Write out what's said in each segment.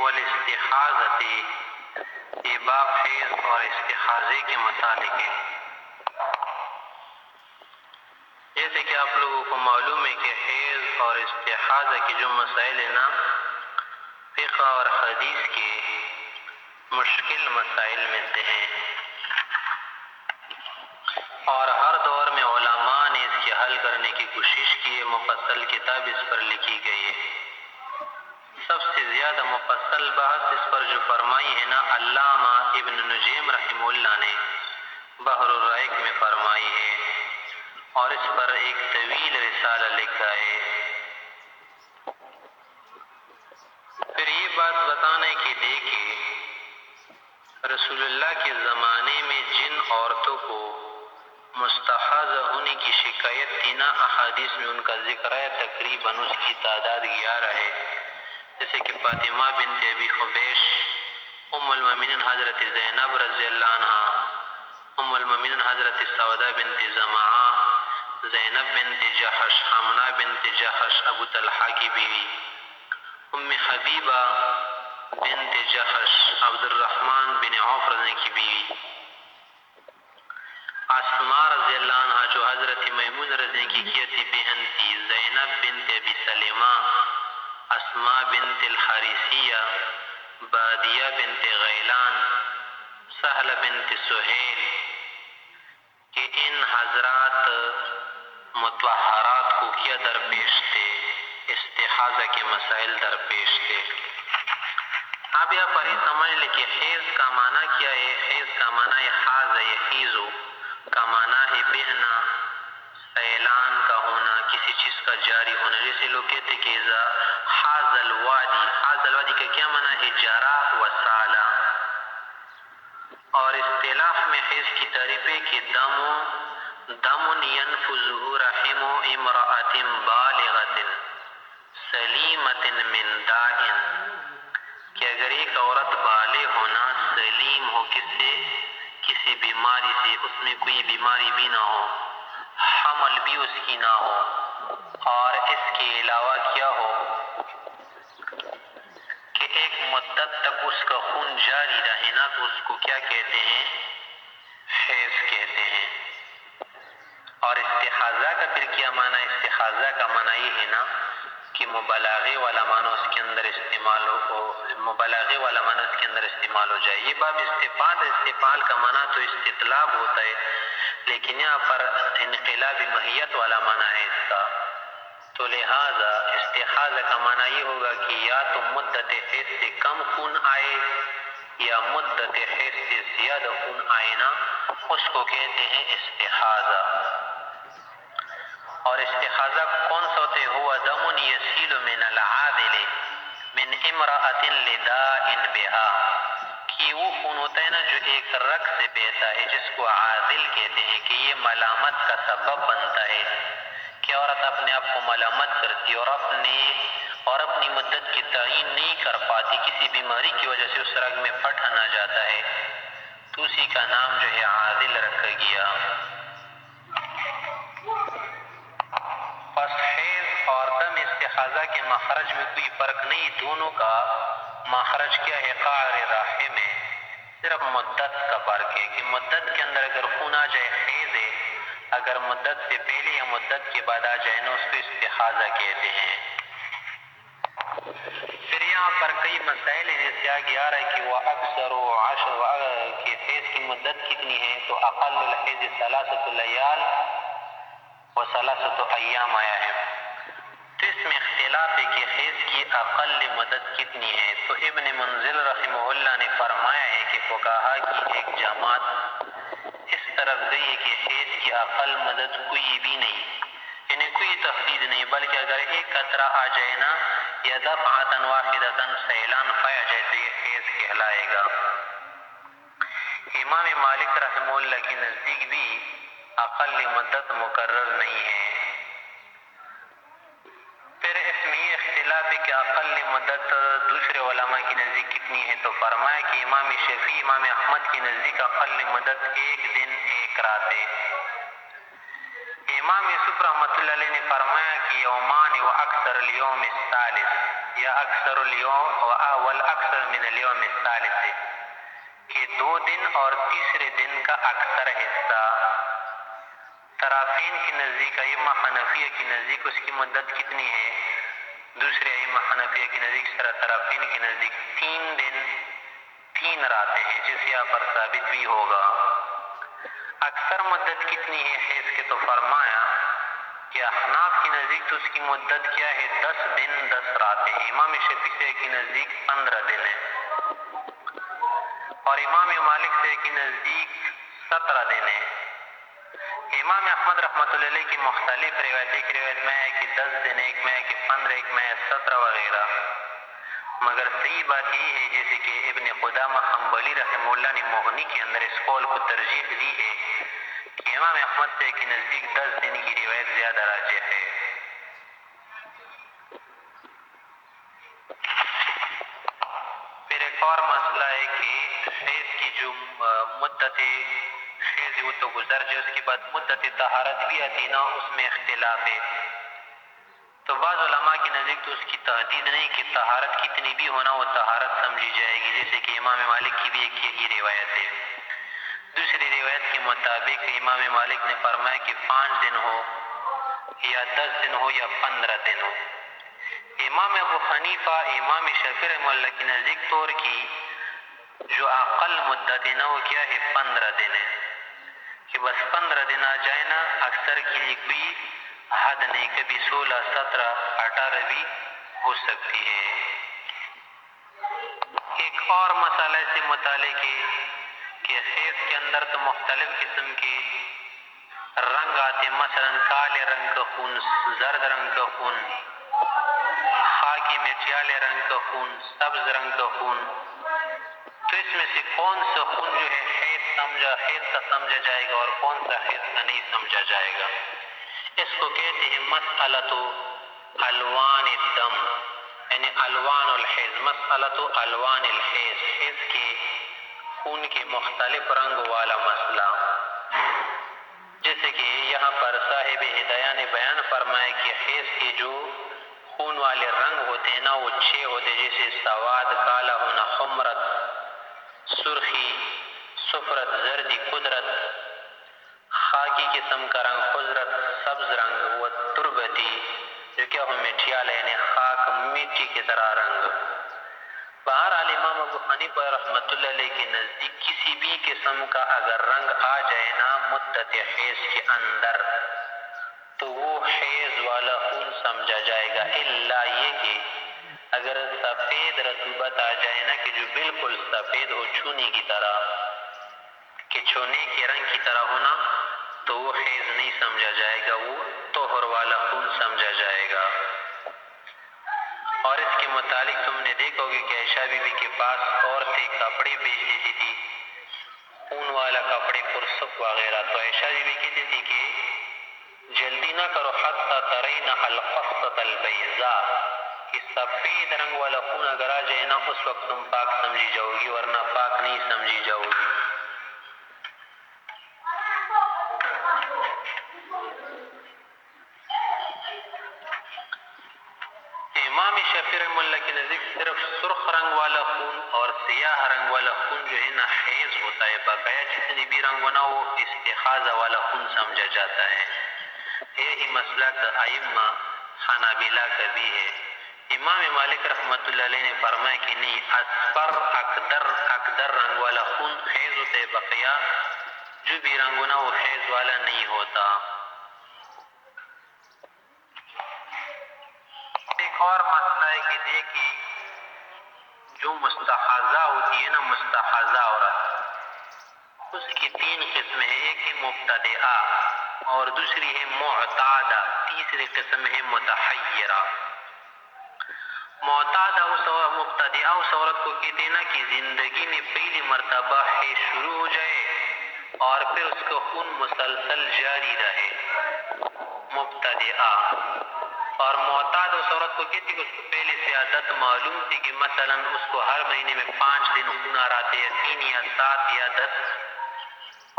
والاستحاضة، یہ باب حیض اور استحاضے کے مسالک ہے۔ جیسے کہ آپ لوگوں کو معلوم ہے کہ حیض اور استحاضہ کے جو مسائل ہیں نا، فقہ اور حدیث کے مشکل مسائل میں سے ہیں، اور ہر دور میں علماء نے اس کے حل کرنے کی کوشش کی ہے، مفصل کتاب اس پر لکھی گئی ہے۔ سب سے زیادہ مفصل بحث اس پر جو فرمائی ہے نا، علامہ ابن نجیم رحمہ اللہ نے بحر الرائق میں فرمائی ہے، اور اس پر ایک طویل رسالہ لکھا ہے۔ پھر یہ بات بتانا ہے کہ دیکھیں، رسول اللہ کے زمانے میں جن عورتوں کو مستحاضہ ہونے کی شکایت تھی نا، احادیث میں ان کا ذکر ہے، تقریباً اس کی تعداد 11 ہے۔ جیسے کہ فاطمہ بنت ابی حبیش، ام المؤمنین حضرت زینب رضی اللہ عنہ، ام المؤمنین حضرت سودہ بنت زمعہ، زینب بنت جحش، حمنہ بنت جحش ابو طلحہ کی بیوی، ام حبیبہ بنت جحش عبد الرحمن بن عوف رضی کی بیوی، اسماء رضی اللہ عنہ جو حضرت میمون رضی کی کیتی بہن تھی، زینب بنت ابی سلمہ، اسماء بنت الحارثیہ، بادیہ بنت غیلان، سہل بنت سہیل، کہ ان حضرات متطہرات کو کیا درپیش تھے، استحاضہ کے مسائل درپیش تھے۔ آپ یہاں پر ہی سمجھ لیں کہ حیض کا معنی کیا ہے۔ حیض کا معنی ہے حاض یحیزو کا معنی ہے بہنا، سیلان کا ہونا، کسی چیز کا جاری ہونا۔ جیسے لوگ کہتے کہ اذا حاز الوادی، حاز الوادی کا کیا معنی ہے؟ جرا و سالا۔ اور اصطلاح میں حیض کی تعریف ہے کہ دم ينفذه رحم امرأة بالغة سلیمة من داء، کہ اگر ایک عورت بالغ ہونا، سلیم ہو کس سے؟ کسی بیماری سے، اس میں کوئی بیماری بھی نہ ہو، حمل بھی اس کی نہ ہو، اور اس کے علاوہ کیا ہو کہ ایک مدت تک اس کا خون جاری رہے نا، تو اس کو کیا کہتے ہیں؟ حیض کہتے ہیں۔ اور استحاضہ کا پھر کیا معنی ہے؟ استحاضہ کا معنی یہ ہے نا کہ مبالغے والا معنی اس کے اندر استعمال ہو، مبالغے والا معنی اس کے اندر استعمال ہو جائے۔ یہ باب استفعال کا معنی تو استطلاب ہوتا ہے، لیکن یہاں پر انقلابی ماہیت والا معنی ہے اس کا، تو لہذا استحاضہ کا معنی یہ ہوگا کہ یا تو مدت حیض سے کم خون آئے یا مدت حیض سے زیادہ خون آئے نا، اس کو کہتے ہیں استحاضہ۔ اور استحاضہ کون سا ہوتے؟ ہوا دم یسیل من العادل من امرأة لداء بها، کہ وہ خون ہوتا ہے نا جو ایک رگ سے بہتا ہے، جس کو عادل کہتے ہیں، کہ یہ ملامت کا سبب بنتا ہے کہ عورت اپنے آپ کو ملامت کرتی اور اپنی مدت کی تعین نہیں کر پاتی، کسی بیماری کی وجہ سے اس رگ میں پھٹ آنا جاتا ہے، تو اسی کا نام جو ہے عادل رکھا گیا۔ پس حیض اور دم استحاضہ کے مخرج میں کوئی فرق نہیں، دونوں کا مخرج کیا ہے؟ قعر رحم ہے، صرف مدت کا فرق ہے کہ مدت کے اندر اگر خون آ جائے حیض ہے، اگر مدت سے پہلے یا مدت کے بعد آ جائے نا، اس کو استحاضہ کہتے ہیں۔ پھر یہاں پر کئی مسائل ہیں، جیسے آگے آ رہا ہے کہ وہ اکثر کہ حیض کی مدت کتنی ہے، تو اقل الحیض 3 لیال و 3 ایام آیا ہے، تو اس میں اختلاف ہے کہ حیض کی اقل مدت کتنی ہے۔ تو ابن منذر رحمہ اللہ نے فرمایا ہے کہ فقہا کی ایک جماعت اس طرف گئی ہے کہ حیض کی اقل مدت کوئی بھی نہیں، یعنی کوئی تحدید نہیں، بلکہ اگر ایک قطرہ آ جائے نا یا دفعۃ واحدۃ سیلان پایا جائے تو یہ حیض کہلائے گا۔ امام مالک رحمہ اللہ کے نزدیک بھی اقل مدت مقرر نہیں ہے۔ پھر اس میں یہ اختلاف ہے کہ اقل مدت دوسرے علماء کی نزدیک کتنی ہے، تو فرمایا کہ امام شفیع، امام احمد کی نزدیک اقل مدت 1 دن 1 رات ہے۔ امام یوسف رحمۃ اللہ علیہ نے فرمایا کہ یومان و اکثر اليوم الثالث، یا اکثر اليوم والاکثر من اليوم الثالث کہ 2 دن اور تیسرے دن کا اکثر حصہ. طرافین کی نزدیک ائمہ حنفیہ کی نزدیک اس کی مدت کتنی ہے؟ دوسرے ائمہ حنفیہ کی نزدیک طرافین کی نزدیک 3 دن 3 راتیں ہیں، جس یہاں پر ثابت بھی ہوگا. اکثر مدت کتنی ہے حیض کے؟ تو فرمایا کہ احناف کی نزدیک تو اس کی مدت کیا ہے؟ 10 دن 10 راتیں ہیں. امام شافعی کی نزدیک 15 دن ہے اور امام مالک سے کی نزدیک 17 دن ہے. امام احمد رحمۃ اللہ علیہ کی مختلف روایت، ایک روایت میں ہے کہ 10 دن، ایک میں ہے کہ 15، ایک میں ہے 17 وغیرہ. مگر صحیح بات یہ ہے جیسے کہ ابن قدامہ حنبلی رحمہ اللہ نے مغنی کے اندر اس قول کو ترجیح دی ہے کہ امام احمد سے کے نزدیک 10 دن کی روایت زیادہ راجح ہے. پھر ایک اور مسئلہ ہے کہ حیض کی جو مدت حیض وہ تو گزر جائے، اس کے بعد مدت طہارت بھی آتی نا، اس میں اختلاف ہے. تو بعض علماء کی نزدیک تو اس کی تحدید نہیں کہ طہارت کتنی بھی ہونا وہ طہارت سمجھی جائے گی، جیسے کہ امام مالک کی بھی ایک یہی روایت ہے. دوسری روایت کے مطابق امام مالک نے فرمایا کہ 5 دن ہو یا 10 دن ہو یا 15 دن ہو. امام ابو حنیفہ امام شافعی رحمہ اللہ کی نزدیک طور کی جو اقل مدت ہے نا وہ کیا ہے؟ 15 دن ہے، کہ بس 15 دن آ جائے نا. اکثر کے لیے کوئی حد نہیں، کبھی 16، 17، 18 بھی ہو سکتی ہے. ایک اور مسئلہ سے متعلق ہے کہ حیض کے اندر تو مختلف قسم کے رنگ آتے، مثلا کالے رنگ کا خون، زرد رنگ کا خون، خاکی مٹیالے رنگ کا خون، سبز رنگ کا خون. تو اس میں سے کون سا خون جو ہے حیض کا سمجھا جائے گا اور کون سا حیض کا نہیں سمجھا جائے گا؟ اس کو کہتے ہیں مسئلۃ الوان الدم، یعنی الوان الحیض، مسئلۃ الوان الحیض، حیض کے خون کے مختلف رنگ والا مسئلہ. جیسے کہ یہاں پر صاحب ہدایہ نے بیان فرمایا کہ حیض کے جو خون والے رنگ ہوتے ہیں نا وہ 6 ہوتے، جیسے سواد کالا ہونا، حمرت سرخی، صفرت زردی قدرت، خاکی قسم کا رنگ خضرت، سبز رنگ و تربتی جو کیا ہو مٹیال ہے، یعنی خاک مٹی کی طرح رنگ. بہرحال امام ابو حنیفہ رحمۃ اللہ علیہ کے نزدیک کسی بھی قسم کا اگر رنگ آ جائے نا مدت حیض کے اندر تو وہ حیض والا خون سمجھا جائے گا، الا یہ کہ اگر سفید رطوبت آ جائے نا کہ جو بالکل سفید ہو چونے کی طرح، کہ چونے کے رنگ کی طرح ہونا، تو وہ حیض نہیں سمجھا جائے گا، وہ طہر والا خون سمجھا جائے گا. اور اس کے متعلق تم نے دیکھو گے کہ عائشہ بی بی کے پاس عورتیں کپڑے بیچ دیتی تھی، خون والا کپڑے پرسک وغیرہ. تو عائشہ بی بی کہتی تھی کہ جلدی نہ کرو حتی ترین القصۃ البیضاء، کہ سفید رنگ والا خون اگر آ جائے نا اس وقت تم پاک سمجھی جاؤ گی، ورنہ پاک نہیں سمجھی جاؤ گی. امام شافعی رحمہ اللہ کے نزدیک صرف سرخ رنگ والا خون اور سیاہ رنگ والا خون جو ہے نا حیض ہوتا ہے، بقایا جتنی بھی رنگ ہونا وہ استحاضہ والا خون سمجھا جاتا ہے. یہی مسئلہ کا ائمہ حنابلہ کا بھی ہے. امام مالک رحمۃ اللہ علیہ نے فرمایا کہ نہیں، اصفر اکدر رنگ والا خون حیض ہوتا ہے، بقیہ جو بھی رنگ ہونا وہ حیض والا نہیں ہوتا. ایک اور مسئلہ ہے کہ دیکھیں جو مستحاضہ ہوتی ہے نا، مستحاضہ عورت، اس کی 3 قسمیں ہیں. ایک ہے مبتدئہ اور دوسری ہے معتادہ، تیسری قسم ہے متحیرہ. معتادہ مبتدئہ اس عورت کو کہتے ہیں نا کہ زندگی میں پہلی مرتبہ حیض شروع ہو جائے اور پھر اس کا خون مسلسل جاری رہے، مبتدئہ. اور معتاد اس عورت کو کہتی کہ اس کو پہلے سے عادت معلوم تھی کہ مثلا اس کو ہر مہینے میں 5 دن خون آ رہا تھے، یا 3 یا 7 یا 10،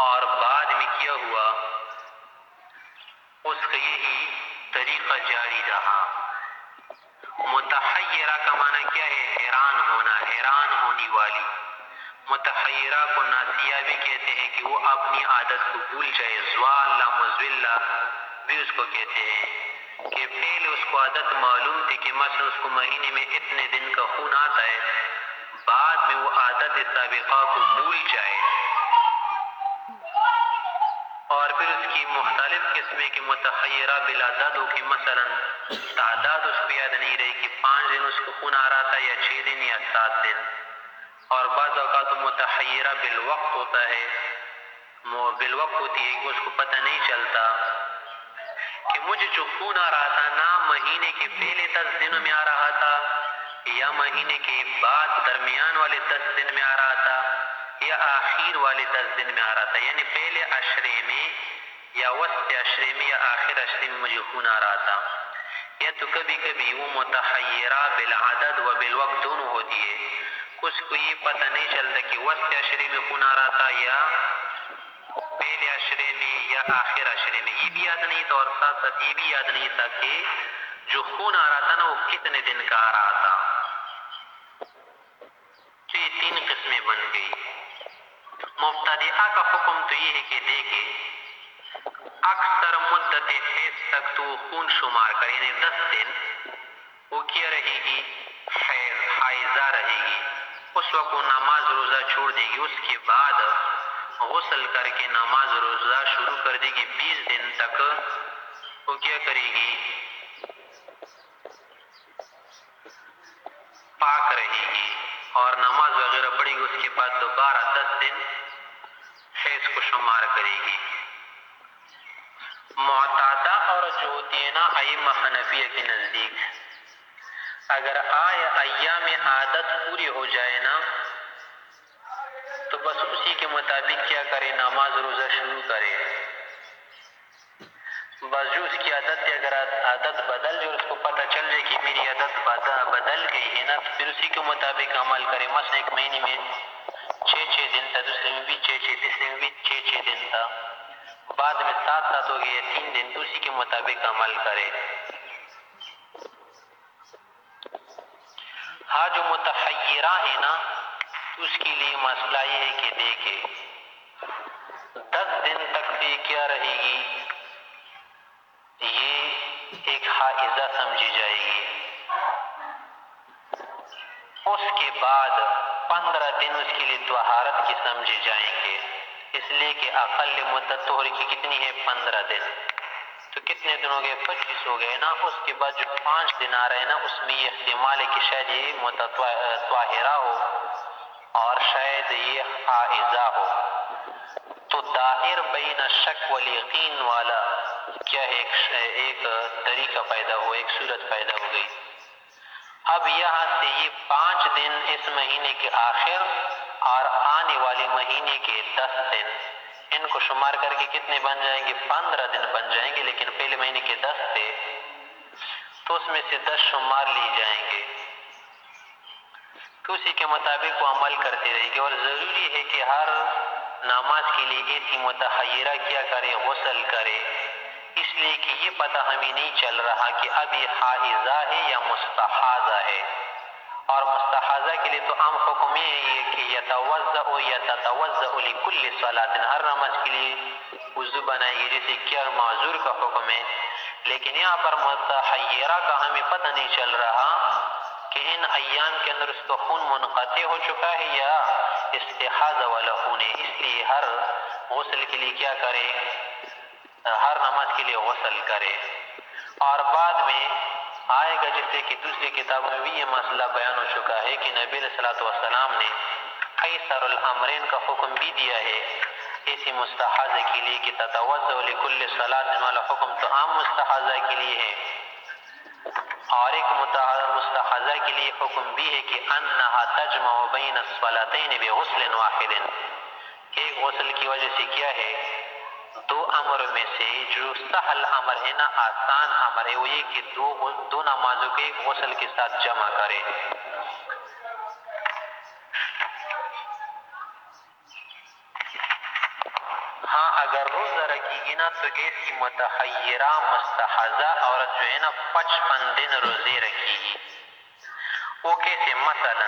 اور بعد میں کیا ہوا اس کا یہی طریقہ جاری رہا. متحیرہ کا معنی کیا ہے؟ حیران ہونا، حیران ہونے والی۔ متحیرہ کو ناسیہ بھی کہتے ہیں کہ وہ اپنی عادت کو بھول جائے، زوالہ مزولہ بھی اس کو کہتے ہیں کہ پہلے اس کو عادت معلوم تھی کہ مثلا اس کو مہینے میں اتنے دن کا خون آتا ہے، بعد میں وہ عادت سابقہ کو بھول جائے، اور پھر اس کی مختلف قسمیں کی متحیرہ بالعدد ہو کہ مثلا تعداد اس کو یاد نہیں رہی کہ 5 دن اس کو خون آ رہا تھا یا 6 دن یا 7 دن، اور بعض اوقات متحیرہ بالوقت ہوتا ہے، بالوقت ہوتی ہے کہ اس کو پتہ نہیں چلتا کہ مجھے جو خون آ رہا تھا نہ مہینے کے پہلے 10 دنوں میں آ رہا تھا یا مہینے کے بعد درمیان والے 10 دن میں آ رہا تھا یا آخر والے 10 دن میں آ رہا تھا، یعنی پہلے عشرے میں یا وسط عشرے میں یا آخر عشرے میں مجھے خون آ رہا تھا، یا تو کبھی کبھی وہ متحیرہ بالعدد و بالوقت دونوں ہوتی ہے، اس کو یہ پتہ نہیں چلتا کہ وسط عشرے میں خون آ رہا تھا یا پہلے عشرے میں یا آخر عشرے میں، یہ بھی یاد نہیں تھا، اور ساتھ ساتھ یہ بھی یاد نہیں تھا کہ جو خون آ رہا تھا نا وہ کتنے دن کا آ رہا تھا۔ تو یہ 3 قسمیں بن گئی۔ مبتدئہ کا حکم تو یہ ہے کہ دیکھیں اکثر مدت حیض تک تو خون شمار کر، یعنی 10 دن وہ کیا رہے گی؟ حائضہ رہے گی، اس وقت وہ نماز روزہ چھوڑ دے گی، اس کے بعد غسل کر کے نماز روزہ شروع کر دے گی، 20 دن تک وہ کیا کرے گی؟ پاک رہے گی اور نماز وغیرہ پڑھے گی، اس کے بعد دوبارہ 10 دن حیض کو شمار کرے گی۔ معتادہ عورت جو ہوتی ہے نا ائمہ حنفیہ کے نزدیک، اگر ایام عادت پوری ہو جائے نا تو بس اسی کے مطابق کیا کرے؟ نماز روزہ شروع کرے، بس جو اس کی عادت ہے اگر عادت بدل جائے اور اس کو پتہ چل جائے کہ میری عادت بدل گئی ہے نا تو پھر اسی کے مطابق عمل کرے، مثلا ایک مہینے میں 6 دن تھا، دوسرے میں بھی 6 تیسرے میں بھی 6 دن تھا، بعد میں 7 ہو گئے 3 دن، تو اسی کے مطابق عمل کرے۔ ہاں جو متحیرہ ہے نا تو اس کے لیے مسئلہ یہ ہے کہ دیکھے 10 دن تک بھی کیا رہے گی؟ یہ ایک حائضہ سمجھی جائے گی، اس کے بعد 15 دن اس کے لیے طہارت کی سمجھے جائیں گے، اس لیے کہ اقل مدت طہر کی کتنی ہے؟ 15 دن، تو کتنے دن ہو گئے؟ 25 ہو گئے نا۔ اس کے بعد جو 5 دن آ رہے ہیں نا اس میں یہ احتمال ہے کہ شاید یہ طاہرہ ہو اور شاید یہ حائضہ ہو، تو دائر بین الشک والیقین والا کیا ہے؟ ایک طریقہ پیدا ہو، ایک صورت پیدا ہو گئی۔ اب یہاں سے یہ 5 دن اس مہینے کے آخر اور آنے والے مہینے کے 10 دن، ان کو شمار کر کے کتنے بن جائیں گے؟ 15 دن بن جائیں گے، لیکن پہلے مہینے کے 10 تھے تو اس میں سے 10 شمار لی جائیں گے، تو اسی کے مطابق وہ عمل کرتے رہے گی۔ اور ضروری ہے کہ ہر نماز کے لیے ایسی متحیرہ کیا کرے؟ غسل کرے، اس لیے کہ یہ پتہ ہمیں نہیں چل رہا کہ اب یہ حائضہ ہے یا مستحاضہ ہے، اور مستحاضہ کے لیے تو عام حکم ہے کہ یتوضأ یا تتوضأ لکل صلاۃ، ہر نماز کے لیے وضو بنائے گی، جیسے کہ معذور کا حکم ہے، لیکن یہاں پر متحیرہ کا ہمیں پتہ نہیں چل رہا کہ ان ایام کے اندر اس کا خون منقطع ہو چکا ہے یا استحاضہ والا خون ہے، اس لیے ہر غسل کے لیے کیا کرے؟ ہر نماز کے لیے غسل کرے۔ اور بعد میں آئے گا جیسے کہ دوسری کتابوں میں بھی یہ مسئلہ بیان ہو چکا ہے کہ نبی علیہ الصلوۃ والسلام نے ایسر الامرین کا حکم بھی دیا ہے اسی مستحاضہ کے لیے کہ تتوضأ لکل صلاۃ والا حکم تو عام مستحاضہ کے لیے ہے، اور ایک مستحاضہ کے لیے حکم بھی ہے کہ انہا تجمع بین الصلاتین بغسل واحد، ایک غسل کی وجہ سے کیا ہے؟ 2 امر میں سے جو سہل امر ہے نا، آسان امر ہے، وہ یہ کہ دو نمازوں کے ایک غسل کے ساتھ جمع کرے۔ ہاں اگر روزہ رکھے گی نا تو ایسی متحیرہ مستحضہ عورت جو ہے نا 55 دن روزے رکھے گی. وہ کیسے؟ مثلا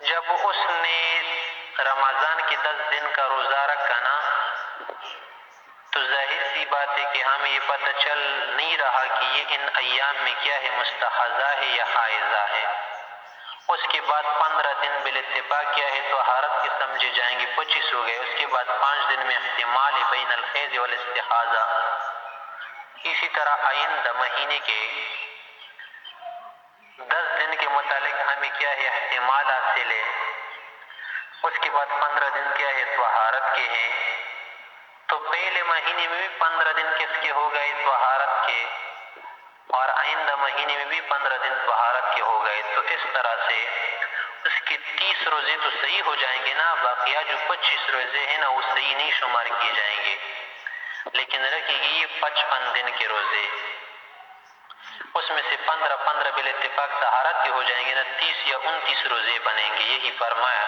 جب اس نے رمضان کے 10 دن کا روزہ رکھا نا تو ظاہر سی بات ہے کہ ہمیں یہ پتہ چل نہیں رہا کہ یہ ان ایام میں کیا ہے، مستحضہ ہے یا حائضہ ہے. اس کے بعد 15 دن بالاتفاق کیا ہے طہارت کے سمجھے جائیں گے، 25 ہو گئے. اس کے بعد 5 دن میں احتمال ہے بین الحیض والاستحاضہ. اسی طرح آئندہ مہینے کے 10 دن کے متعلق ہمیں کیا ہے احتمال حاصل ہے. اس کے بعد 15 دن کیا ہے طہارت کے ہیں. تو پہلے مہینے میں بھی 15 دن کس کے ہو گئے طہارت کے، اور آئندہ مہینے میں بھی 15 دن طہارت کے ہو گئے. تو اس طرح سے اس کے 30 روزے تو صحیح ہو جائیں گے نا، باقیہ جو 25 روزے ہیں نا وہ صحیح نہیں شمار کیے جائیں گے. لیکن رکھے گی یہ 55 دن کے روزے، اس میں سے 15 بالاتفاق طہارت کے ہو جائیں گے نا، 30 یا 29 روزے بنیں گے. یہی فرمایا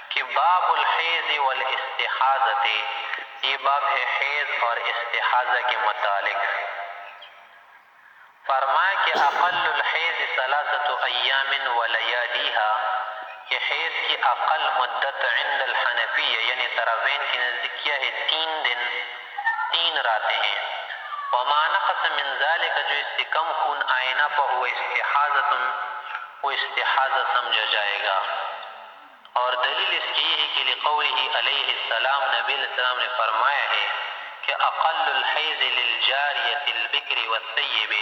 کہ باب الحیض والاستحاضہ، یہ باب ہے حیض اور استحاضہ کے متعلق. فرمایا کہ اقل الحیض 3 ایام ولیالیہا، کہ حیض کی اقل مدت عند الحنفیہ یعنی طرفین کی نزدیک کیا ہے 3 دن 3 راتیں ہیں. وما نقص من ذلك، جو اس سے کم خون آئے نا فہو استحاضۃ، وہ استحاضہ سمجھا جائے گا. اور دلیل اس کی یہ ہے کہ لقولہ علیہ السلام، نبی علیہ السلام نے فرمایا ہے کہ اقل الحیض للجاریۃ البکر والطیب،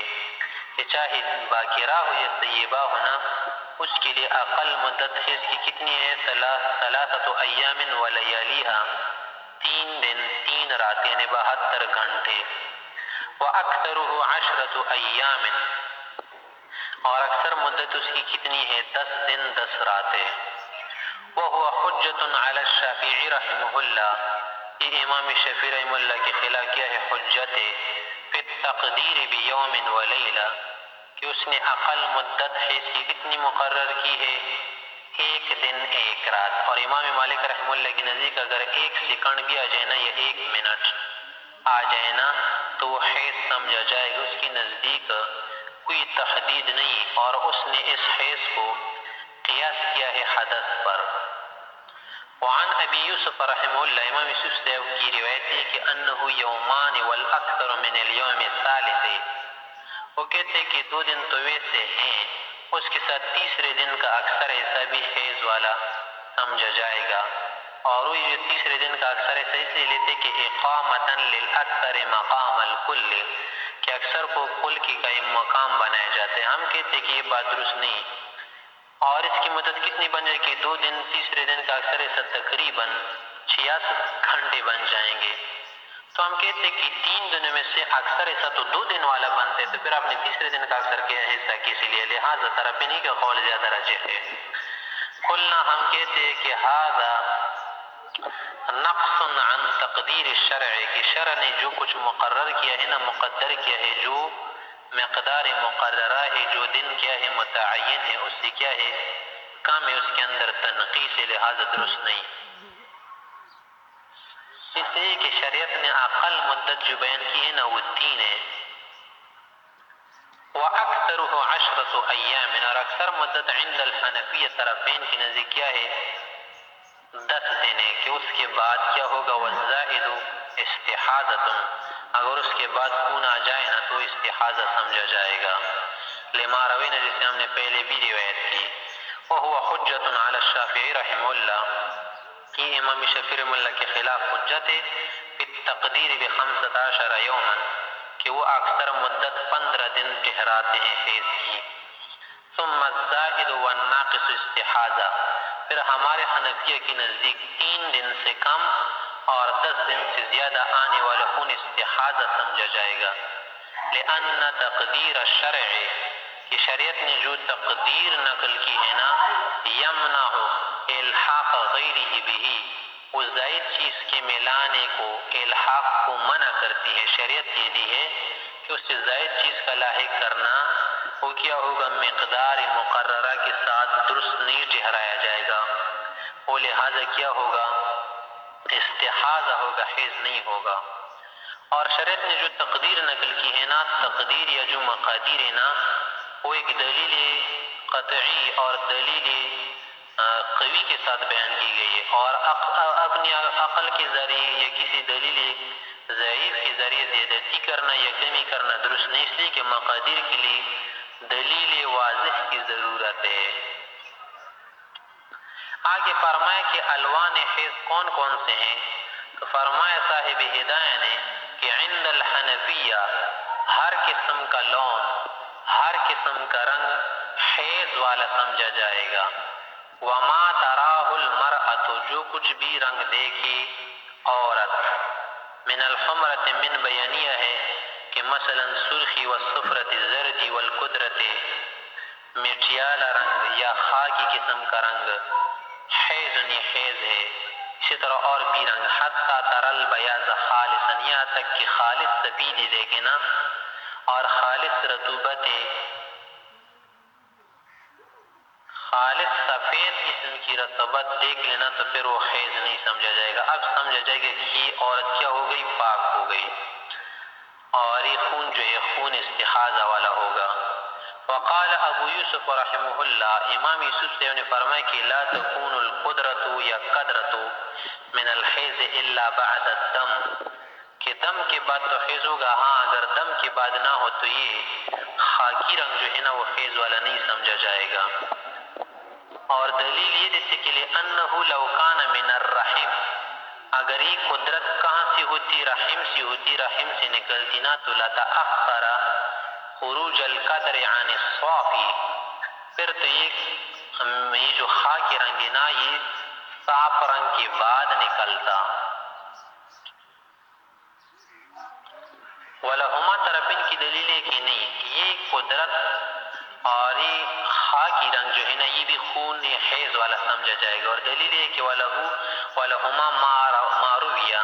کہ چاہے باکرہ ہو یا طیبہ ہونا، اس کے لیے اقل مدت حیض کی کتنی ہے؟ 3 ایام ولیالیہا، 3 دن 3 رات یعنی 72 گھنٹے. وَأَكْثَرُهُ 10 ایام، اور اکثر مدت اس کی کتنی ہے؟ 10 دن 10 راتیں. وَهُوَ حُجَّةٌ عَلَى الشَّافِعِي رحمہ اللہ، یہ امام شافعی رحمہ اللہ کے خلاف کیا ہے؟ حجت ہے. فی التقدیر بیوم ولیلہ، کہ اس نے اقل مدت حیض کی کتنی مقرر کی ہے؟ 1 دن 1 رات. اور امام مالک رحمہ اللہ کے نزدیک اگر 1 سیکنڈ بھی آ جائے نا یا 1 منٹ آ جائے نا تو وہ حیض سمجھا جائے گا. اس کی نزدیک کوئی تحدید نہیں، اور اس نے اس حیض کو قیاس کیا ہے حدث پر. وعن ابی یوسف رحمہ اللہ، امام یوسف صاحب کی روایت ہے کہ انہ یومان والاکثر من اليوم الثالث، وہ کہتے ہیں کہ 2 دن تو ویسے ہیں، اس کے ساتھ تیسرے دن کا اکثر ایسا بھی حیض والا سمجھا جائے گا. اور وہ یہ تیسرے دن کا اکثر ایسا اس لیے لیتے کہ اقامتا للاکثر مقام الکل، کہ اکثر کو کل کی قائم مقام بنائے جاتے ہیں. ہم کہتے ہیں کہ یہ بات درست نہیں. اور اس کی مدت کتنی بن جائے کہ 2 دن تیسرے دن کا اکثر ایسا تقریباً 66 گھنٹے بن جائیں گے. تو ہم کہتے ہیں کہ 3 دنوں میں سے اکثر ایسا تو 2 دن والا بنتے، تو پھر آپ نے تیسرے دن کا اکثر کیا حصہ کسی لیے؟ لہٰذا طرفینی کا قول زیادہ راجح ہے. قلنا، ہم کہتے ہیں کہ ھذا نقص عن تقدیر الشرع، کہ شرع نے جو کچھ مقرر کیا ہے نا، مقدر کیا ہے، جو مقدار مقررہ ہے، جو دن کیا ہے متعین ہے، اس سے کیا ہے کام ہے، اس کے اندر تنقیص ہے، لہذا درست نہیں. اس لیے کہ شریعت نے اقل مدت جو بیان کی ہے نا وہ 3 ہے. وَأَكْثَرُهُ 10 ایام، اور اکثر مدت عند الحنفیہ طرفین کی نزدیک کیا ہے 10 دن ہے، کہ اس کے بعد کیا ہوگا؟ وَالزَّائِدُ اسْتِحَاضَةٌ، اگر اس کے بعد خون آ جائے نا تو استحاضہ سمجھا جائے گا. لما روینا، جسے ہم نے پہلے بھی روایت کی. وَهُوَ حُجَّةٌ عَلَى الشَّافِعِي رحمہ اللہ، یہ امام شافعی رحمہ اللہ کے خلاف حجت ہے. فی التقدیر ب15 یوما، کہ وہ اکثر مدت 15 دن ٹھہراتے ہیں حیض کی. ثم الزائد والناقص استحاضہ، پھر ہمارے حنفیہ کے نزدیک 3 دن سے کم اور 10 دن سے زیادہ آنے والا خون استحاضہ سمجھا جائے گا. لأن تقدیر الشرع، کہ شریعت نے جو تقدیر نقل کی ہے نا، یمنع الحاق غیرہ بہ، وہ زائد چیز کے ملانے کو، الحاق کو منع کرتی ہے. شریعت یہ دی ہے کہ اس سے زائد چیز کا لاحق کرنا وہ کیا ہوگا؟ مقدار مقررہ کے ساتھ درست نہیں ٹھہرایا جائے گا. وہ لہٰذا کیا ہوگا؟ استحاضہ ہوگا، حیض نہیں ہوگا۔ اور شریعت نے جو تقدیر نقل کی ہے نا، تقدیر یا جو مقادیر ہے نا، وہ ایک دلیل قطعی اور دلیل قوی کے ساتھ بیان کی گئی ہے، اور اپنی عقل کے ذریعے یا کسی دلیل ضعیف کے ذریعے زیادتی کرنا یا کمی کرنا درست نہیں، اس لیے کہ مقادیر کے لیے دلیل واضح کی ضرورت ہے۔ آگے فرمایا کہ الوان حیض کون کون سے ہیں، تو فرمایا صاحب ہدایہ نے کہ عند الحنفیہ ہر قسم کا لون، ہر قسم کا رنگ حیض والا سمجھا جائے گا۔ وما تراہ المرأۃ، جو کچھ بھی رنگ دیکھے عورت، من الحمرۃ من بیانیہ ہے کہ مثلا سرخی والصفرۃ زردی والقدرت، مٹیالہ رنگ یا خاکی قسم کا رنگ حیض حیض ہے۔ اسی طرح اور بھی رنگ، حتی تر البیاض خالصا، یہاں تک کہ خالص سفیدی دیکھے نا اور خالص رطوبت، خالص سفید قسم کی رطوبت دیکھ لینا تو پھر وہ حیض نہیں سمجھا جائے گا۔ اب سمجھا جائے گا کہ یہ عورت کیا ہو گئی، پاک ہو گئی، اور یہ خون جو ہے خون استحاضہ والا ہوگا۔ وقال ابو یوسف رحمہ اللہ، امام یوسف سے نے فرمایا کہ لا تکون القدرۃ یا قدرۃ من الحیض الا بعد الدم، کہ دم کے بعد تو حیض ہوگا، ہاں اگر دم کے بعد نہ ہو تو یہ خاکی رنگ جو ہے نا وہ حیض والا نہیں سمجھا جائے گا۔ اور دلیل یہ دیتے کہ لأنه لو کان من الرحم، اگر یہ قدرت کہاں سے ہوتی، رحم سے ہوتی، رحم سے نکلتی نا، تو لتأخر خروج القدر عن الصافی، پھر تو یہ جو خاکی رنگ ہے نا یہ صاف رنگ کے بعد نکلتا۔ ولہما طرفین کی دلیل ہے کہ نہیں، یہ قدرت اور یہ خاکی رنگ جو ہے نا یہ بھی خون حیض والا سمجھا جائے گا۔ اور دلیل ہے کہ ولہما ما رویہ،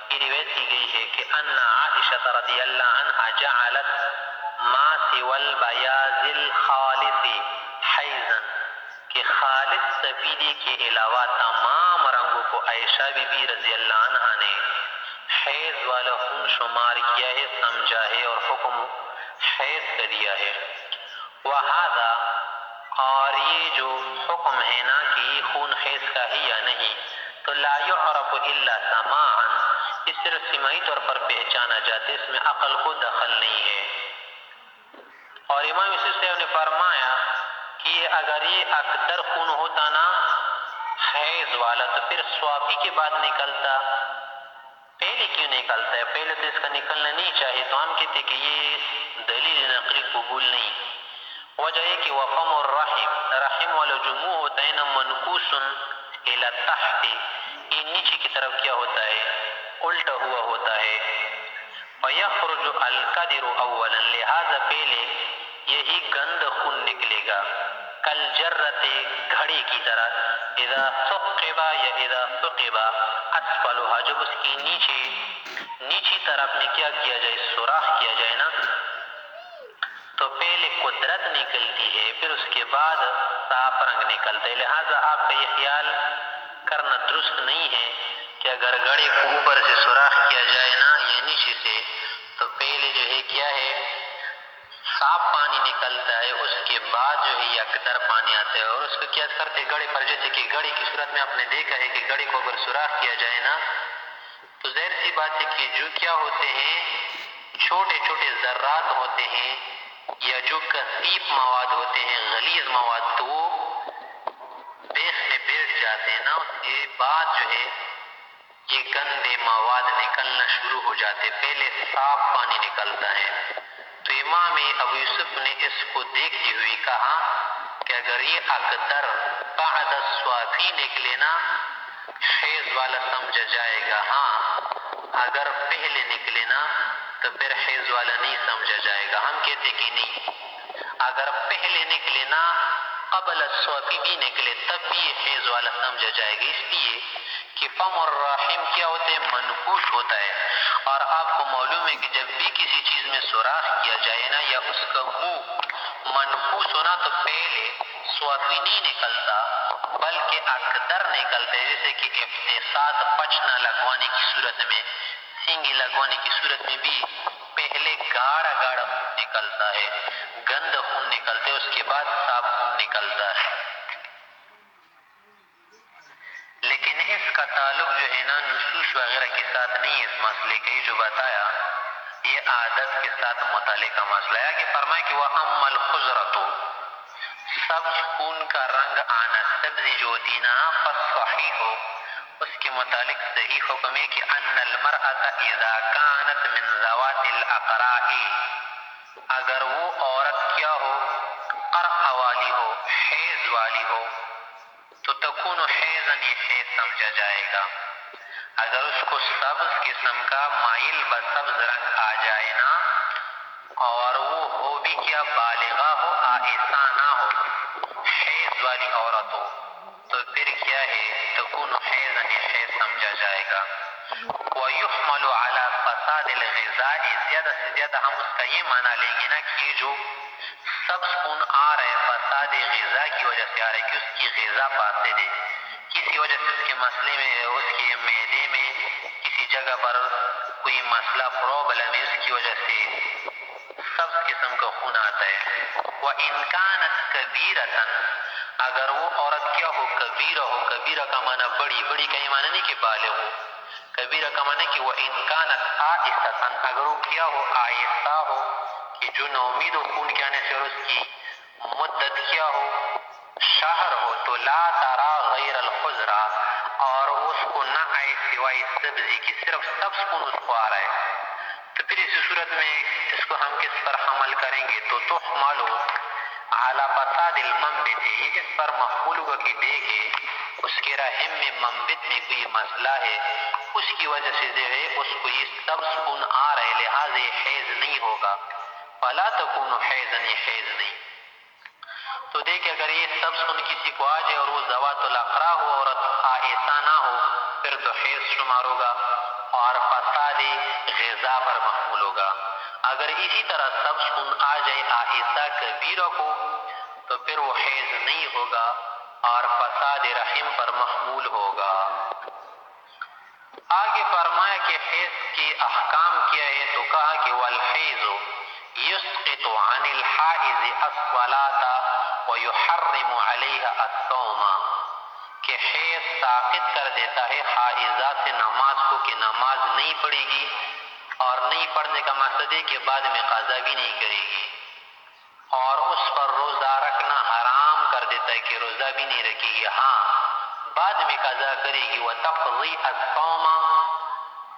یہ روایت کی گئی ہے کہ ان عائشہ رضی اللہ عنہا جعلت ما سوى البیاض الخالص حیضا، کہ خالص سفیدی کے علاوہ تمام رنگوں کو عائشہ بی بی رضی اللہ عنہا نے حیض والا خون شمار کیا ہے، سمجھا ہے، اور حکم حیض کا دیا ہے۔ وہذا، اور یہ جو حکم ہے نا کہ یہ خون حیض کا ہی یا نہیں، تو لا يعرف الا سماعا، اس صرف سماعی طور پر پہچانا جاتے، اس میں عقل کو دخل نہیں ہے۔ اور امام یوسف صاحب نے فرمایا کہ اگر یہ اکدر خون ہوتا نا حیض والا تو پھر صوافی کے بعد نکلتا، پہلے کیوں نکلتا ہے؟ پہلے تو اس کا نکلنا نہیں چاہیے، تو ہم کہتے کہ یہ دلیل نقلی قبول نہیں۔ وجہ ہے کہ وفم الرحم، رحم والا جو منہ ہوتا ہے نا منکوس الی تحت، یہ نیچے کی طرف کیا ہوتا ہے، الٹا ہوا ہوتا ہے۔ فیخرج القدر اولا، لہذا پہلے یہی گند خون نکلے گا، کل جرت، گھڑی کی طرح، اذا ثقب یا اذا ثقب اسفلها، جب اس کی نیچی طرف میں کیا کیا جائے، سوراخ کیا جائے نا، تو پہلے قدرت نکلتی ہے پھر اس کے بعد صاف رنگ نکلتا ہے۔ لہٰذا آپ کا یہ خیال کرنا درست نہیں ہے کہ اگر گھڑے کو اوپر سے سوراخ کیا جائے نا یا نیچے سے، تو پہلے جو ہے کیا ہے صاف پانی نکلتا ہے، اس کے بعد جو ہے یکدر پانی آتا ہے، اور اس کو کیا کرتے گھڑے پر، جیسے کہ گھڑے کی صورت میں آپ نے دیکھا ہے کہ گھڑے کو اگر سوراخ کیا جائے نا تو ظاہر سی بات ہے کہ جو کیا ہوتے ہیں چھوٹے چھوٹے ذرات ہوتے ہیں یا جو کثیف مواد ہوتے ہیں، غلیظ مواد، تو وہ بیخ میں بیٹھ جاتے ہیں نا، اس کے بعد جو ہے یہ گندے مواد نکلنا شروع ہو جاتے، پہلے صاف پانی نکلتا ہے۔ تو امام ابو یوسف نے اس کو دیکھتے ہوئے کہا کہ اگر یہ اکدر بعد الصوافی نکلے نا حیض والا سمجھا جائے گا، ہاں اگر پہلے نکلے نا تو پھر حیض والا نہیں سمجھا جائے گا۔ ہم کہتے کہ نہیں، اگر پہلے نکلے نا قبل الصوافی بھی نکلے تب بھی یہ حیض والا سمجھا جائے گا، اس لیے کہ فم الرحم کیا ہوتے ہیں، منقوش ہوتا ہے، اور آپ کو معلوم ہے کہ جب بھی کسی چیز میں سوراخ کیا جائے نا یا اس کا منہ منقوش ہونا تو پہلے رسوائی نہیں نکلتا بلکہ اقدر نکلتے، جیسے کہ افتساد پچنا لگوانے کی صورت میں، سینگی لگوانے کی صورت میں بھی پہلے گاڑا گاڑا خون نکلتا ہے، گند خون نکلتے، اس کے بعد صاف خون نکلتا ہے۔ لیکن اس کا تعلق جو ہے نا نصوص وغیرہ کے ساتھ نہیں، اس مسئلے کا یہ جو بتایا یہ عادت کے ساتھ متعلقہ مسئلہ ہے کہ فرمائے کہ وَأَمَّا الْخُزْرَةُ، سبز خون کا رنگ آنا، سبزی جو ہوتی نا، فالصحیح ہو، اس کے متعلق صحیح حکم ہے کہ ان المرأة اذا كانت من ذوات الاقراء، اگر وہ عورت کیا ہو، قرء والی ہو، حیض والی ہو، تو تکون حیضاً، یہ حیض سمجھا جائے گا۔ اگر اس کو سبز قسم کا مائل بسبز رنگ آ جائے نا، اور وہ ہو بھی کیا، بالغہ ہو، آئسہ نہ ہو، حیض والی عورت ہو، تو پھر کیا ہے، تکون حیضاً، یہ حیض سمجھا جائے گا۔ وَيُحْمَلُ عَلَى فَسَادِ الْغِذَاءِ، زیادہ سے زیادہ ہم اس کا یہ معنی لیں گے نا کہ جو سبز خون آ رہے فساد غذا کی وجہ سے آ رہے، کہ اس کی غذا فاسد ہے، کسی وجہ سے اس کے مسئلے میں، اس کے معدے میں کسی جگہ پر کوئی مسئلہ پرابلم ہے، اس کی وجہ سے سبز قسم کا خون آتا ہے۔ وَإِنْ كَانَتْ كَبِيرَةً، اگر وہ عورت کیا ہو، کبیرہ ہو، کبیرہ کا معنی بڑی، بڑی کا یہ معنی نہیں کہ بالغ ہو، کبیرہ کا معنی کہ وَإِنْ كَانَتْ آئسةً، اگر وہ کیا ہو، آئسہ ہو، کہ جو نومید ہو خون کے آنے سے، اور اس کی مدت کیا ہو، شہر ہو، تو لا ترا غیر الخضرا، اور اس کو نہ آئے سوائے سبزی کی، صرف سبز خون اس کو آ رہا ہے، تو پھر اس صورت میں اس کو ہم کس پر حمل کریں گے؟ تو تحمل علی فساد المنبت، یہ اس پر محمول ہوگا کہ دیکھے اس کے رحم میں منبت میں کوئی مسئلہ ہے، اس کی وجہ سے جو ہے اس کو یہ سبز خون آ رہے، لہٰذا یہ حیض نہیں ہوگا، فلا تکون حیضاً، یہ حیض نہیں۔ تو دیکھیں اگر یہ سبز خون کسی کو آ جائے اور وہ ذوات الاقراء ہو، عورت آئسہ نہ ہو، پھر تو حیض شمار ہوگا اور فساد غذا پر محمول ہوگا۔ اگر اسی طرح سبز خون آ جائے آئسہ کبیرہ کو، تو پھر وہ حیض نہیں ہوگا اور فساد رحم پر محمول ہوگا۔ آگے فرمایا کہ حیض کے احکام کیا ہے، تو کہا کہ والحیض یسقط عن الحائض الصلاة ویحرم علیہا الصوم، کہ حیض ساقط کر دیتا ہے حائضہ سے نماز کو، کہ نماز نہیں پڑھے گی، اور نہیں پڑھنے کا مقصد ہے کہ بعد میں قضا بھی نہیں کرے گی، اور اس پر روزہ رکھنا حرام کر دیتا ہے کہ روزہ بھی نہیں رکھے گی، ہاں بعد میں قضا کرے گی، وتقضی الصوم،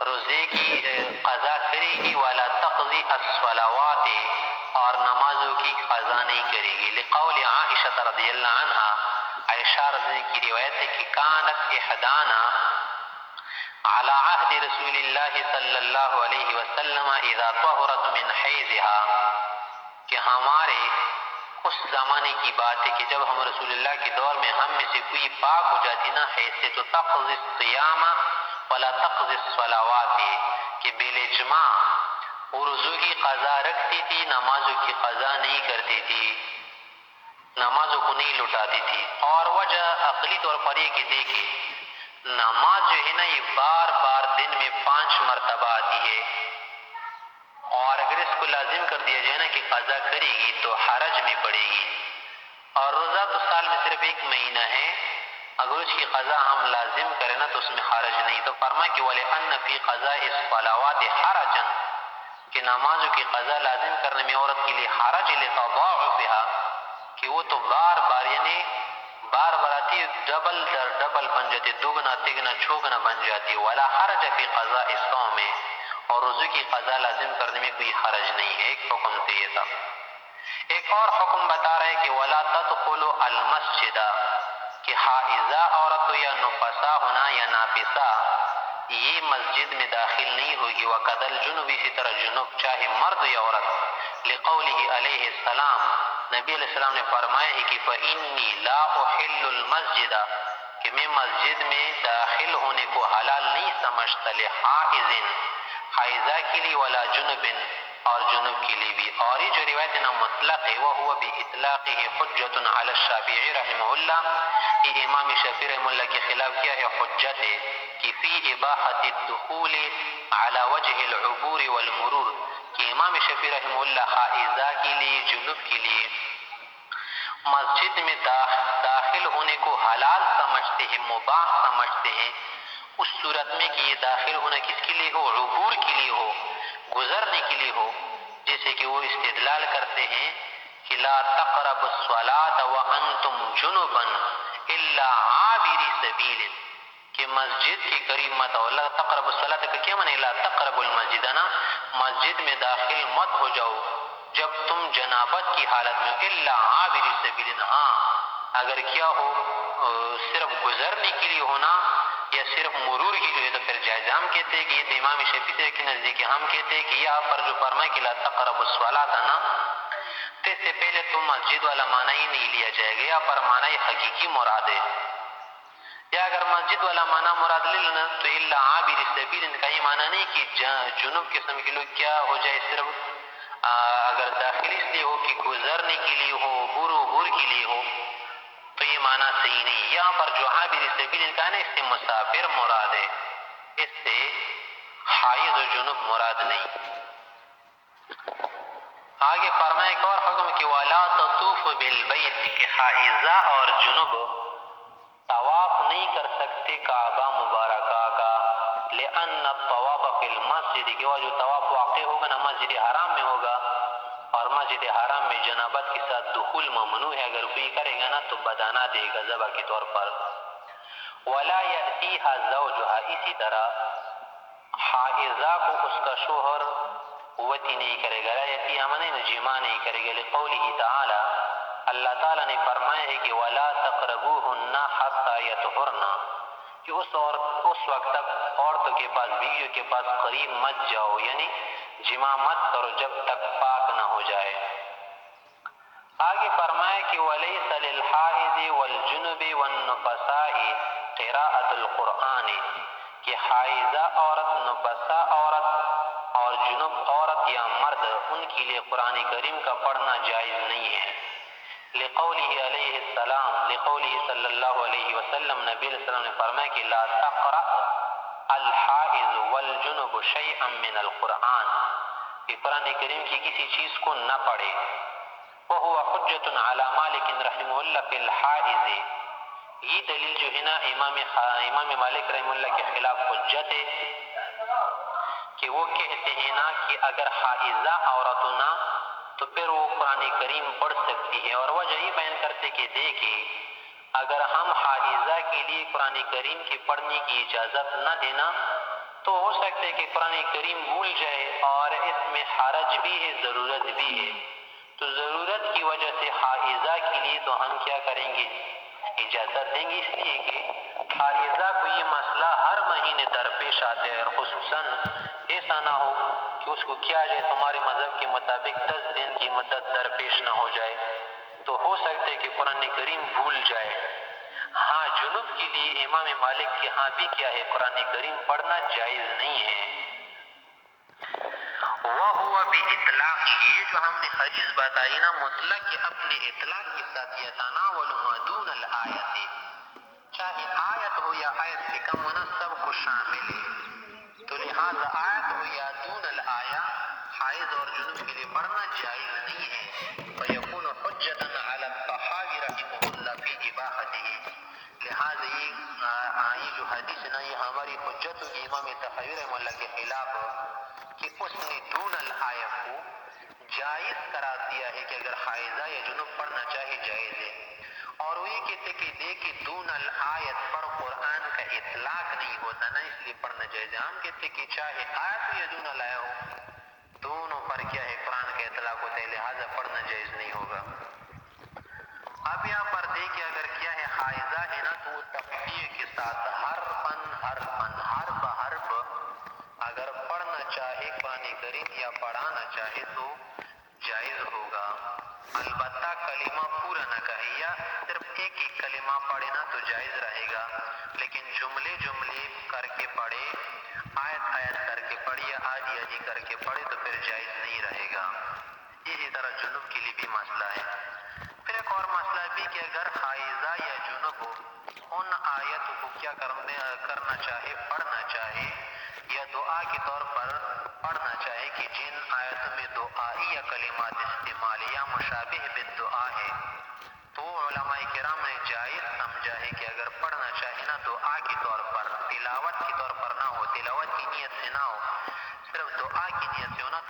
روزے کی قضا کرے گی، ولا تقضی الصلوات، اور نمازوں کی قضا نہیں کرے گی، لقول عائشہ رضی اللہ عنہا، عائشہ رضی اللہ عنہ کی روایت ہے کہ کانت احدانا على عهد رسول اللہ صلی اللہ علیہ وسلم اذا طہرت من حیضها، کہ ہمارے اس زمانے کی بات ہے کہ جب ہم رسول اللہ کے دور میں ہم میں سے کوئی پاک ہو جاتی نا حیض سے، تو تقضی الصیام ولا تقضی الصلوات، کہ بالاجماع وہ روزوں کی قضا رکھتی تھی، نمازوں کی قضا نہیں کرتی تھی، نمازوں کو نہیں لٹاتی تھی۔ اور وجہ عقلی طور پر یہ کہ دیکھیں نماز جو ہے نا یہ بار بار دن میں 5 مرتبہ آتی ہے، اور اگر اس کو لازم کر دیا جائے نا کہ قضا کرے گی تو حرج میں پڑے گی، اور روزہ تو سال میں صرف 1 مہینہ ہے، اگر اس کی قضا ہم لازم کریں نا تو اس میں حرج نہیں۔ تو فرمایا کہ وَلِأَنَّ فِي قَضَاءِ الصَّلَوَاتِ حَرَجًا، کہ نمازوں کی قضا لازم کرنے میں عورت کے لیے حرج لِتَضَاعُفِهَا، کہ وہ تو بار بار یعنی بار بار آتی ہے، ڈبل در ڈبل بن جاتی، دوگنا تگنا چوگنا بن جاتی، ولا حرج فی قضاء الصوم، اور روزے کی قضا لازم کرنے میں کوئی حرج نہیں ہے۔ ایک حکم تو یہ تھا۔ ایک اور حکم بتا رہے کہ ولا تدخل المسجد، کہ حائضہ عورت ہو یا نفسا ہونا یا نافسہ، یہ مسجد میں داخل نہیں ہوگی، وقد الجنوب، اسی طرح جنوب چاہے مرد یا عورت، لقولہ علیہ السلام، نبی علیہ السلام نے فرمایا ہے کہ فإنی لا احل المسجد، کہ میں مسجد میں داخل ہونے کو حلال نہیں سمجھتا، لحائض، حائضہ کے لیے، ولا جنب، اور جنوب کے لیے بھی. اور یہ جو روایت نا مطلق ہے وہ ہوا باطلاقہ حجۃ علی الشافعی رحمہ اللہ، یہ امام شافعی رحمہ اللہ کے خلاف کیا ہے حجت ہے کہ فی اباحۃ الدخول علی وجہ العبور والمرور، کہ امام شافعی رحمہ اللہ حائضہ کے لیے جنوب کے لیے مسجد میں داخل ہونے کو حلال سمجھتے ہیں، مباح سمجھتے ہیں، اس صورت میں کہ یہ داخل ہونا کس کے لیے ہو؟ عبور کے لیے ہو، گزرنے کے لیے ہو. جیسے کہ وہ استدلال کرتے ہیں کہ لا تقربوا الصلاة وانتم جنبا الا عابر سبیل، کہ مسجد کے قریب مت آؤ. لا تقربوا الصلاة کا کیا معنی؟ لا تقربوا المسجد، نا مسجد میں داخل مت ہو جاؤ جب تم جنابت کی حالت میں. الا عابر سبیل، ہاں اگر کیا ہو صرف گزرنے کے لیے ہونا یا صرف مرور کے لیے تو پھر جائز. ہم کہتے ہیں کہ یہ تو امام شافعی کے نزدیک ہم کہتے ہیں کہ یہاں پر جو فرمائے کہ لا تقربوا الصلاۃ نا، تو اس سے پہلے تو مسجد والا معنی ہی نہیں لیا جائے گا، یہاں پر معنی حقیقی مراد ہے. یا اگر مسجد والا معنی مراد لے لینا تو الا عابر سبیل کا یہ معنی نہیں کہ جنوب قسم کے لوگ کیا ہو جائے، صرف اگر داخل اس لیے ہو کہ گزرنے کے لیے ہو، عبور کے لیے ہو، تو یہ معنی صحیح نہیں. یہاں پر جو عابر سبیل کا ہے نا، اس سے مسافر مراد ہے، اس سے حائض و جنوب مراد نہیں. آگے فرمائے ایک اور حکم کہ وَلَا تَطُوفُ بِالْبَيْتِ، کہ حائضہ اور جنوب طواف نہیں کر سکتے کعبہ مبارکہ کا. لِأَنَّ الطَّوَافَ فِي الْمَسْجِدِ، کہ وہ جو طواف واقع ہوگا نا مسجد حرام میں ہوگا، اور مسجد حرام میں جنابت کے ساتھ دخول ممنوع ہے، اگر کوئی کرے گا نا تو بدانا دے گا ذبح کے طور پر. وَلَا يَأْتِيهَا زَوْجُهَا، اسی طرح حائضہ کو اس کا شوہر وتی نہیں کرے گا. لا یأتیہا معنی جماع نہیں کرے گا، لقولہ تعالی، اللہ تعالیٰ نے فرمایا ہے کہ وَلَا تَقْرَبُوهُنَّ حَتَّى يَطْهُرْنَ، کہ اس وقت تک عورتوں کے پاس، بیویوں کے پاس قریب مت جاؤ، یعنی جماع مت کرو جب تک پاک نہ ہو جائے. آگے فرمایا کہ وَلَيْسَ لِلْحَائِضِ وَالْجُنُبِ وَالنُّفَسَاءِ قِرَاءَةُ الْقُرْآنِ، کہ حائضہ عورت، نفسا عورت اور جنوب عورت یا مرد، ان کے لیے قرآن کریم کا پڑھنا جائز نہیں ہے. لقولہ علیہ السلام، لقولہ صلی اللہ علیہ وسلم، نبی علیہ السلام نے فرمایا کہ لا تقرأ الحائض والجنب شیئا من القرآن، کہ قرآن کریم کی کسی چیز کو نہ پڑھے. وہو حجت علی مالک رحمہ اللہ فی الحائض، یہ دلیل جو ہے نا امام مالک رحمہ اللہ کے خلاف حجت ہے، کہ وہ کہتے ہیں نا کہ اگر حائضہ عورت ہونا تو پھر وہ قرآن کریم پڑھ سکتی ہے. اور وجہ یہ بیان کرتے کہ دیکھیں اگر ہم حائضہ کے لیے قرآن کریم کی پڑھنے کی اجازت نہ دینا تو ہو سکتا ہے کہ قرآن کریم بھول جائے، اور اس میں حرج بھی ہے، ضرورت بھی ہے. تو ضرورت کی وجہ سے حائضہ کے لیے تو ہم کیا کریں گے؟ اجازت دیں گے، اس لیے کہ حائضہ کو یہ مسئلہ ہر مہینے درپیش آتے ہیں، اور خصوصاً ایسا نہ ہو کہ اس کو کیا جائے تمہارے مذہب کے مطابق 10 دن کی مدت درپیش نہ ہو جائے، تو ہو سکتا ہے کہ قرآن کریم بھول جائے. ہاں جنوب کے لیے امام مالک کے ہاں بھی کیا ہے، قرآن کریم پڑھنا جائز نہیں ہے. وَهُوَ بِإِطْلَاقِ، یہ جو ہم نے حدیث بتائی نا مطلق کے اپنے اطلاق کے ساتھ، يَتَنَاوَلُ مَا دُونَ الْآیَةِ، چاہے آیت ہو یا آیت سے کم ہونا سب کو شامل ہے. تو لہذا آیت ہو یا دون الآیہ، حائض اور جنوب کے لیے پڑھنا جائز نہیں ہے. فَيَكُونُ حُجَّةً عَلَى الطَّحَاوِي رَحِمَهُ اللَّهُ فِي إِبَاحَتِهِ، لہذا یہ جو حدیث ہے نا یہ ہماری حجت ہوگی امام طحاوی رحمہ اللہ کے خلاف، کہ اس نے دون الآیہ کو جائز قرار دیا ہے کہ اگر حائضہ یا جنوب پڑھنا چاہے جائز ہے. اور وہ یہ کہتے کہ دیکھیں دون الآیت پر قرآن کا اطلاق نہیں ہوتا نا، اس لیے پڑھنا جائز ہے. ہم کہتے کہ چاہے آیت ہو یا دون الآیہ ہو، دونوں پر کیا ہے قرآن کا اطلاق ہوتا ہے، لہذا پڑھنا جائز نہیں ہوگا. اب یہاں پر دیکھیں اگر کیا ہے حائضہ ہے نا تو وہ تفصیل کے ساتھ حرف اگر پڑھنا چاہے قرآن کریم یا پڑھانا چاہے تو جائز ہوگا. البتہ کلمہ پورا نہ کہے، یا صرف ایک کلمہ پڑھے نا تو جائز رہے گا، لیکن جملے کر کے پڑھے، آیت کر کے پڑھے، پڑھ یا آدھی آدھی کر کے پڑھے تو پھر جائز نہیں رہے گا۔ اسی طرح جنوب کے لیے بھی مسئلہ ہے۔ پھر ایک اور مسئلہ بھی کہ اگر حائضہ یا جنوب ان آیتوں کو کیا کرنا چاہے، پڑھنا چاہے یا دعا کے طور پر پڑھنا چاہے کہ جن آیتوں میں دعائی یا کلمات استعمال یا مشابہ بالدعا ہے، تو علماء کرام نے جائز سمجھا ہے کہ اگر پڑھنا چاہے نا دعا کے طور پر، تلاوت کے طور پر نہ ہو، تلاوت کی نیت سے نہ ہو، صرف دعا کی نیت سے ہو نا